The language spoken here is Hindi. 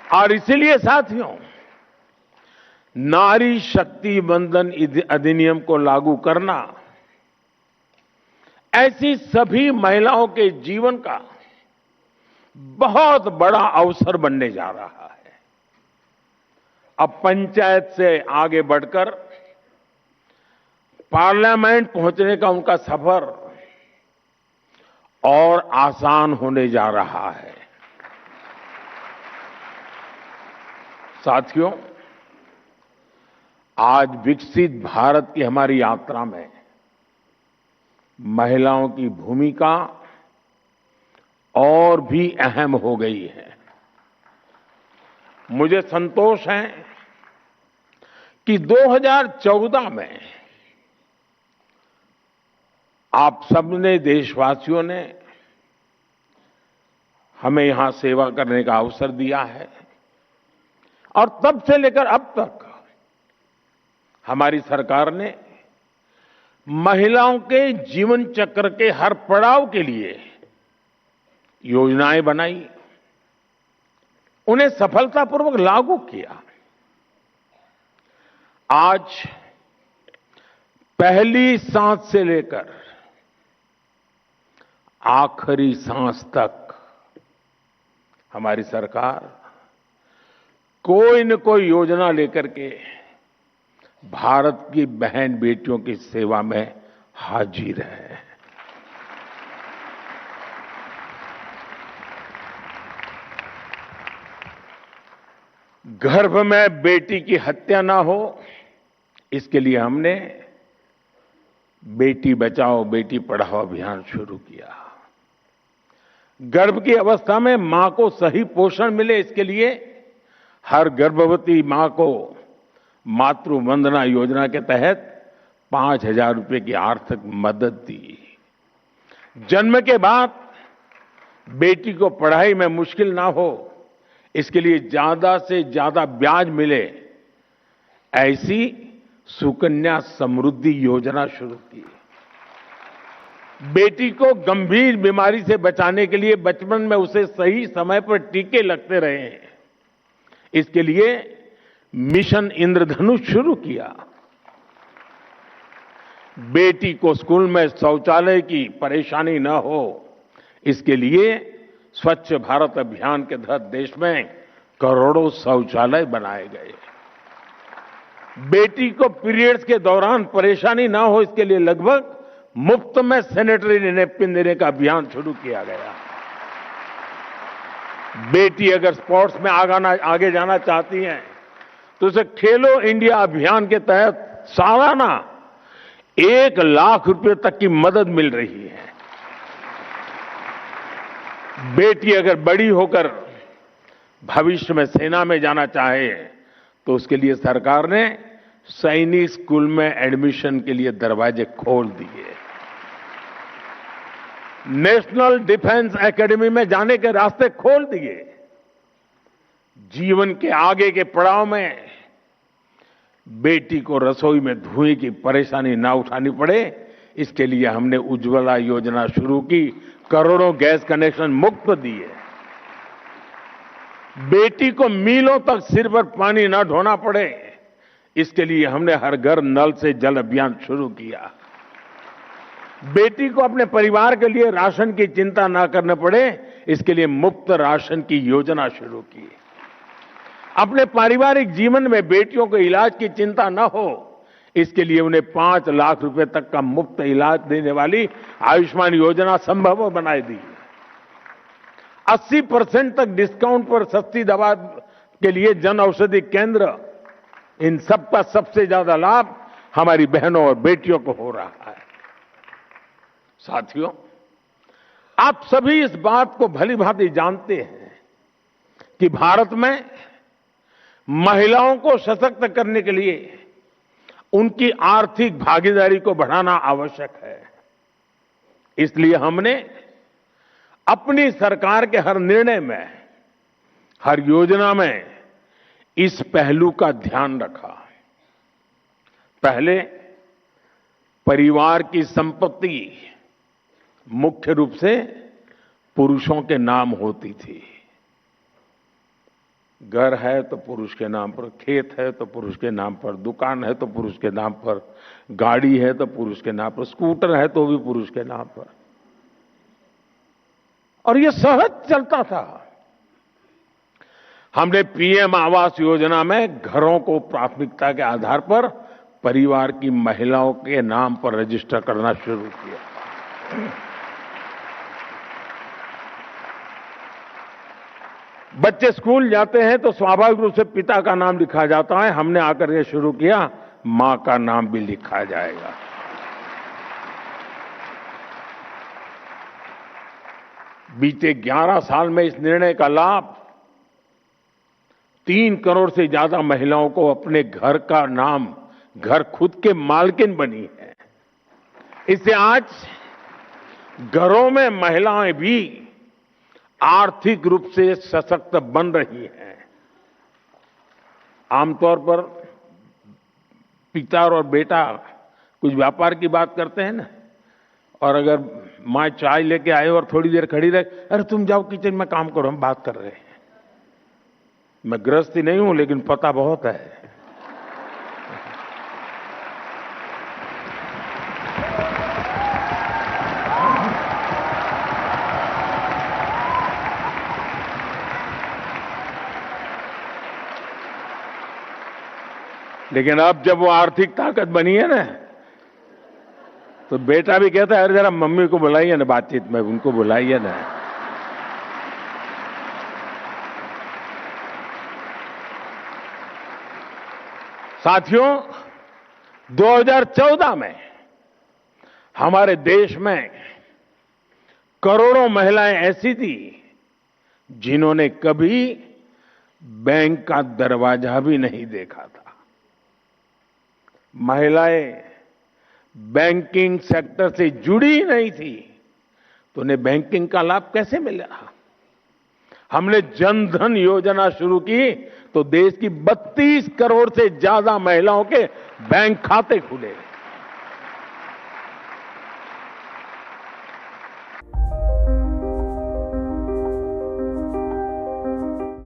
और इसीलिए साथियों, नारी शक्ति वंदन अधिनियम को लागू करना ऐसी सभी महिलाओं के जीवन का बहुत बड़ा अवसर बनने जा रहा है। अब पंचायत से आगे बढ़कर पार्लियामेंट पहुंचने का उनका सफर और आसान होने जा रहा है। साथियों, आज विकसित भारत की हमारी यात्रा में महिलाओं की भूमिका और भी अहम हो गई है। मुझे संतोष है कि 2014 में आप सबने, देशवासियों ने हमें यहां सेवा करने का अवसर दिया है और तब से लेकर अब तक हमारी सरकार ने महिलाओं के जीवन चक्र के हर पड़ाव के लिए योजनाएं बनाई, उन्हें सफलतापूर्वक लागू किया। आज पहली सांस से लेकर आखिरी सांस तक हमारी सरकार कोई न कोई योजना लेकर के भारत की बहन बेटियों की सेवा में हाजिर है। गर्भ में बेटी की हत्या ना हो, इसके लिए हमने बेटी बचाओ बेटी पढ़ाओ अभियान शुरू किया। गर्भ की अवस्था में मां को सही पोषण मिले, इसके लिए हर गर्भवती मां को मातृ वंदना योजना के तहत 5,000 रुपए की आर्थिक मदद दी। जन्म के बाद बेटी को पढ़ाई में मुश्किल ना हो, इसके लिए ज्यादा से ज्यादा ब्याज मिले, ऐसी सुकन्या समृद्धि योजना शुरू की। बेटी को गंभीर बीमारी से बचाने के लिए बचपन में उसे सही समय पर टीके लगते रहे, इसके लिए मिशन इंद्रधनुष शुरू किया। बेटी को स्कूल में शौचालय की परेशानी न हो, इसके लिए स्वच्छ भारत अभियान के तहत देश में करोड़ों शौचालय बनाए गए। बेटी को पीरियड्स के दौरान परेशानी ना हो, इसके लिए लगभग मुफ्त में सैनिटरी नैपकिन देने का अभियान शुरू किया गया। बेटी अगर स्पोर्ट्स में आगे जाना चाहती हैं तो उसे खेलो इंडिया अभियान के तहत सालाना 1 लाख रुपए तक की मदद मिल रही है। बेटी अगर बड़ी होकर भविष्य में सेना में जाना चाहे तो उसके लिए सरकार ने सैनिक स्कूल में एडमिशन के लिए दरवाजे खोल दिए। नेशनल डिफेंस एकेडमी में जाने के रास्ते खोल दिए। जीवन के आगे के पड़ाव में बेटी को रसोई में धुएं की परेशानी ना उठानी पड़े, इसके लिए हमने उज्ज्वला योजना शुरू की, करोड़ों गैस कनेक्शन मुफ्त दिए। बेटी को मीलों तक सिर पर पानी ना ढोना पड़े, इसके लिए हमने हर घर नल से जल अभियान शुरू किया। बेटी को अपने परिवार के लिए राशन की चिंता ना करने पड़े, इसके लिए मुफ्त राशन की योजना शुरू की। अपने पारिवारिक जीवन में बेटियों को इलाज की चिंता न हो, इसके लिए उन्हें 5 लाख रुपए तक का मुफ्त इलाज देने वाली आयुष्मान योजना संभव बनाई दी। 80% तक डिस्काउंट पर सस्ती दवा के लिए जन औषधि केंद्र, इन सब का सबसे ज्यादा लाभ हमारी बहनों और बेटियों को हो रहा है। साथियों, आप सभी इस बात को भली भांति जानते हैं कि भारत में महिलाओं को सशक्त करने के लिए उनकी आर्थिक भागीदारी को बढ़ाना आवश्यक है। इसलिए हमने अपनी सरकार के हर निर्णय में, हर योजना में इस पहलू का ध्यान रखा। पहले परिवार की संपत्ति मुख्य रूप से पुरुषों के नाम होती थी। घर है तो पुरुष के नाम पर, खेत है तो पुरुष के नाम पर, दुकान है तो पुरुष के नाम पर, गाड़ी है तो पुरुष के नाम पर, स्कूटर है तो भी पुरुष के नाम पर। और ये सहज चलता था। हमने पीएम आवास योजना में घरों को प्राथमिकता के आधार पर परिवार की महिलाओं के नाम पर रजिस्टर करना शुरू किया। बच्चे स्कूल जाते हैं तो स्वाभाविक रूप से पिता का नाम लिखा जाता है। हमने आकर ये शुरू किया, मां का नाम भी लिखा जाएगा। बीते 11 साल में इस निर्णय का लाभ 3 करोड़ से ज्यादा महिलाओं को अपने घर का नाम, घर खुद के मालकिन बनी है। इससे आज घरों में महिलाएं भी आर्थिक रूप से सशक्त बन रही हैं। आमतौर पर पिता और बेटा कुछ व्यापार की बात करते हैं ना, और अगर मां चाय लेके आए और थोड़ी देर खड़ी रहे, अरे तुम जाओ किचन में काम करो, हम बात कर रहे हैं। मैं गृहस्थी नहीं हूं लेकिन पता बहुत है। लेकिन अब जब वो आर्थिक ताकत बनी है ना, तो बेटा भी कहता है, अरे जरा मम्मी को बुलाइए ना बातचीत में, उनको बुलाइए ना। साथियों, 2014 में हमारे देश में करोड़ों महिलाएं ऐसी थी जिन्होंने कभी बैंक का दरवाजा भी नहीं देखा था। महिलाएं बैंकिंग सेक्टर से जुड़ी ही नहीं थी, तो उन्हें बैंकिंग का लाभ कैसे मिला? हमने जन धन योजना शुरू की तो देश की 32 करोड़ से ज्यादा महिलाओं के बैंक खाते खुले।